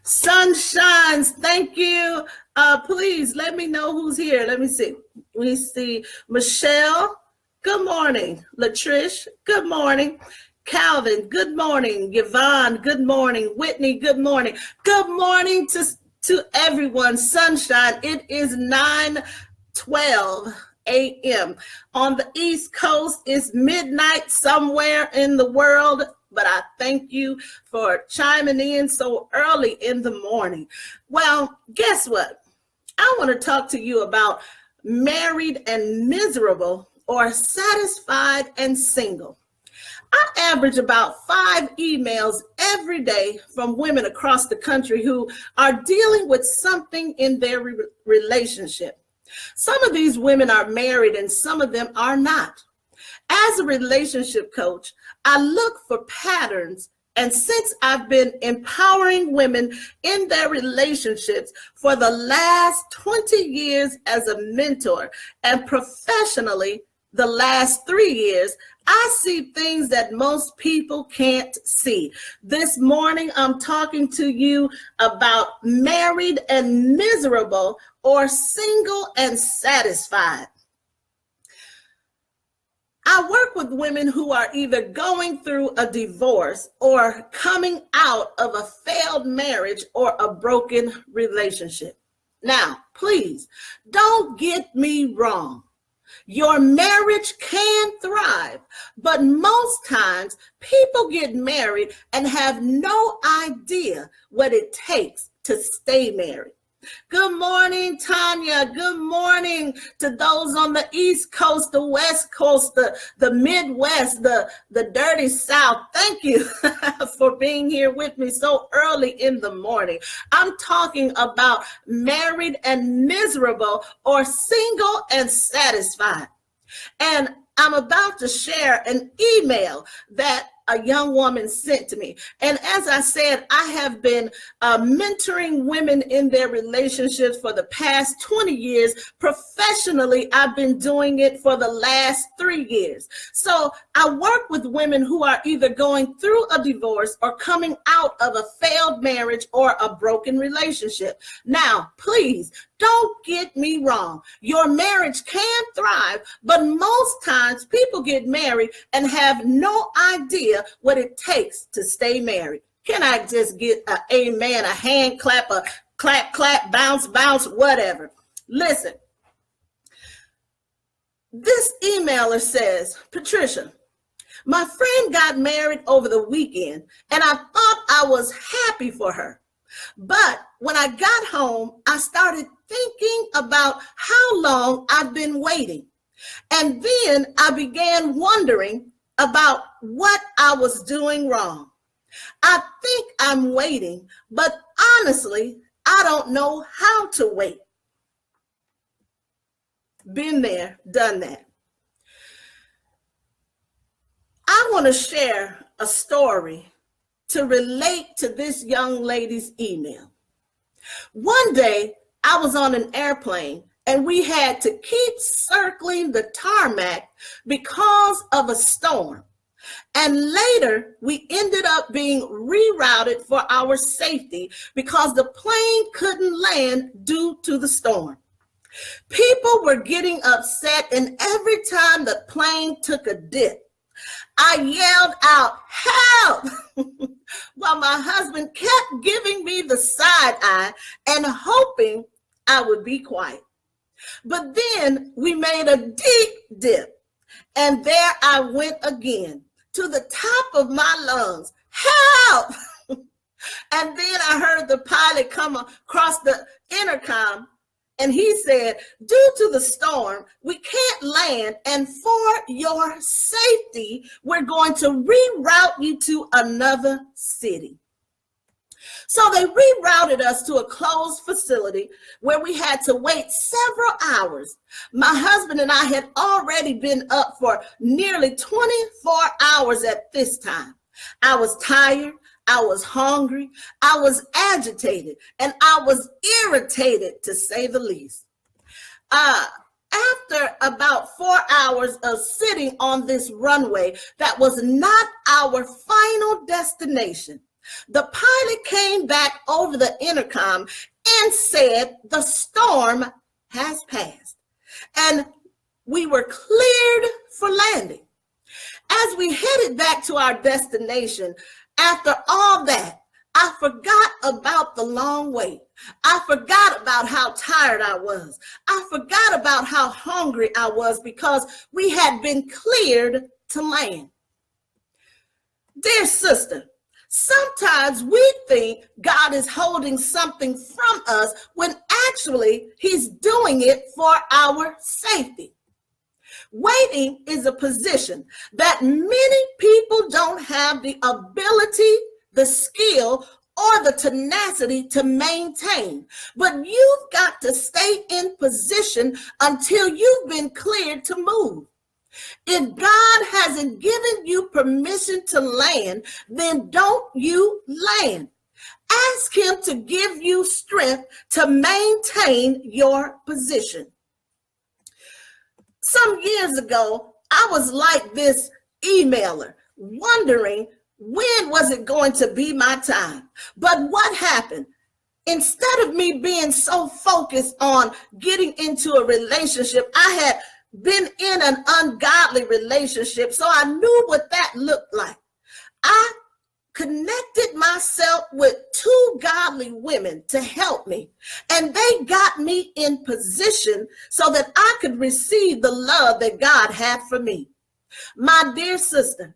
sunshines. Thank you. Please let me know who's here. Let me see. We see Michelle. Good morning. Latrice. Good morning. Calvin. Good morning. Yvonne. Good morning. Whitney. Good morning. Good morning to everyone. Sunshine. It is 9:12 a.m. On the East Coast, it's midnight somewhere in the world, but I thank you for chiming in so early in the morning. Well, guess what? I want to talk to you about married and miserable or satisfied and single. I average about 5 emails every day from women across the country who are dealing with something in their relationship. Some of these women are married and some of them are not. As a relationship coach, I look for patterns, and since I've been empowering women in their relationships for the last 20 years as a mentor and professionally the last 3 years, I see things that most people can't see. This morning, I'm talking to you about married and miserable or single and satisfied. I work with women who are either going through a divorce or coming out of a failed marriage or a broken relationship. Now, please, don't get me wrong. Your marriage can thrive, but most times people get married and have no idea what it takes to stay married. Good morning, Tanya. Good morning to those on the East Coast, the West Coast, the Midwest, the dirty South. Thank you for being here with me so early in the morning. I'm talking about married and miserable or single and satisfied. And I'm about to share an email that a young woman sent to me. And as I said, I have been mentoring women in their relationships for the past 20 years. Professionally, I've been doing it for the last 3 years. So I work with women who are either going through a divorce or coming out of a failed marriage or a broken relationship. Now, please, don't get me wrong. Your marriage can thrive, but most times people get married and have no idea what it takes to stay married. Can I just get an amen, a hand clap, a clap, clap, bounce, bounce, whatever? Listen, this emailer says, Patricia, my friend got married over the weekend and I thought I was happy for her. But when I got home, I started thinking about how long I've been waiting. And then I began wondering about what I was doing wrong. I think I'm waiting, but honestly, I don't know how to wait. Been there, done that. I want to share a story to relate to this young lady's email. One day, I was on an airplane and we had to keep circling the tarmac because of a storm. And later, we ended up being rerouted for our safety because the plane couldn't land due to the storm. People were getting upset, and every time the plane took a dip, I yelled out, help, while my husband kept giving me the side eye and hoping I would be quiet. But then we made a deep dip, and there I went again to the top of my lungs, help! And then I heard the pilot come across the intercom, and he said, due to the storm, we can't land, and for your safety, we're going to reroute you to another city. So they rerouted us to a closed facility where we had to wait several hours. My husband and I had already been up for nearly 24 hours at this time. I was tired. I was hungry, I was agitated, and I was irritated, to say the least. After about 4 hours of sitting on this runway that was not our final destination, The pilot came back over the intercom and said, "The storm has passed," and we were cleared for landing. As we headed back to our destination, after all that, I forgot about the long wait. I forgot about how tired I was. I forgot about how hungry I was because we had been cleared to land. Dear sister, sometimes we think God is holding something from us when actually he's doing it for our safety. Waiting is a position that many people don't have the ability, the skill, or the tenacity to maintain. But you've got to stay in position until you've been cleared to move. If God hasn't given you permission to land, then don't you land. Ask him to give you strength to maintain your position. Some years ago, I was like this emailer, wondering when was it going to be my time. But what happened? Instead of me being so focused on getting into a relationship, I had been in an ungodly relationship, so I knew what that looked like. I connected myself with two godly women to help me, and they got me in position so that I could receive the love that God had for me. My dear sister,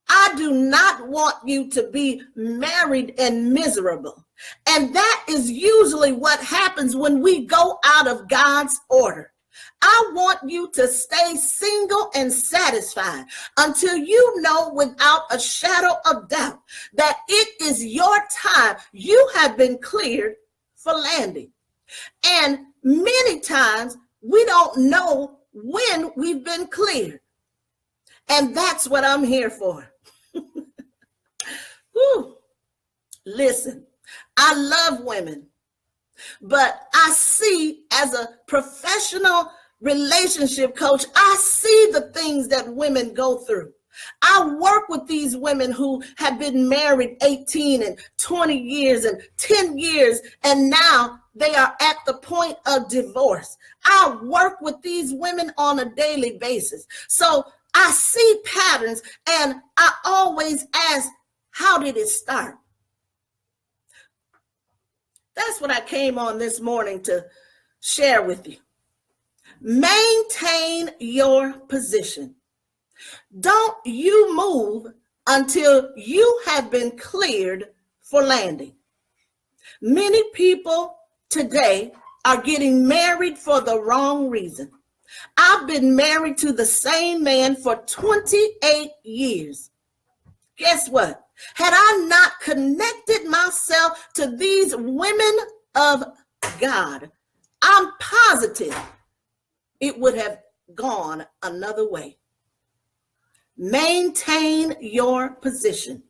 I do not want you to be married and miserable. And that is usually what happens when we go out of God's order. I want you to stay single and satisfied until you know without a shadow of doubt that it is your time. You have been cleared for landing. And many times we don't know when we've been cleared. And that's what I'm here for. Listen, I love women, but I see as a professional relationship coach, I see the things that women go through. I work with these women who have been married 18 and 20 years and 10 years, and now they are at the point of divorce. I work with these women on a daily basis. So I see patterns, and I always ask, how did it start? That's what I came on this morning to share with you. Maintain your position. Don't you move until you have been cleared for landing. Many people today are getting married for the wrong reason. I've been married to the same man for 28 years. Guess what? Had I not connected myself to these women of God, I'm positive it would have gone another way. Maintain your position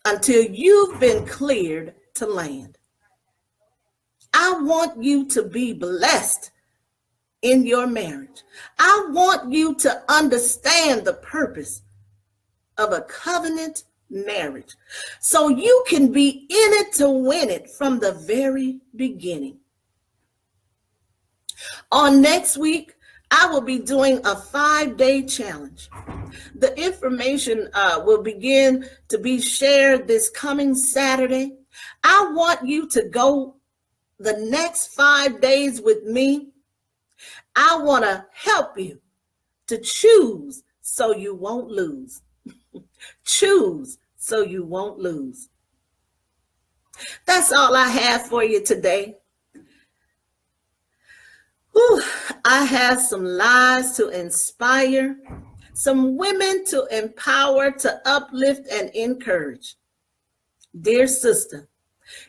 until you've been cleared to land. I want you to be blessed in your marriage. I want you to understand the purpose of a covenant marriage so you can be in it to win it from the very beginning. On next week, I will be doing a 5-day challenge. The information will begin to be shared this coming Saturday. I want you to go the next 5 days with me. I want to help you to choose so you won't lose. Choose so you won't lose. That's all I have for you today. I have some lies to inspire, some women to empower, to uplift and encourage. Dear sister,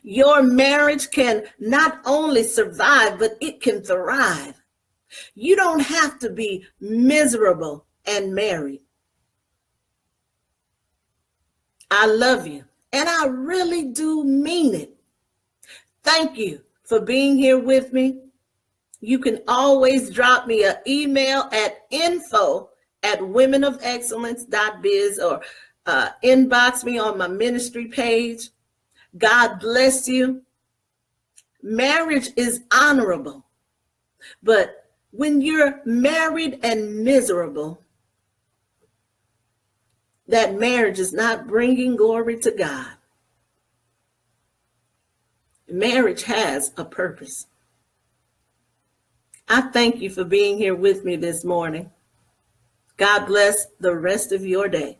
your marriage can not only survive, but it can thrive. You don't have to be miserable and married. I love you, and I really do mean it. Thank you for being here with me. You can always drop me an email at info@womenofexcellence.biz or inbox me on my ministry page. God bless you. Marriage is honorable, but when you're married and miserable, that marriage is not bringing glory to God. Marriage has a purpose. I thank you for being here with me this morning. God bless the rest of your day.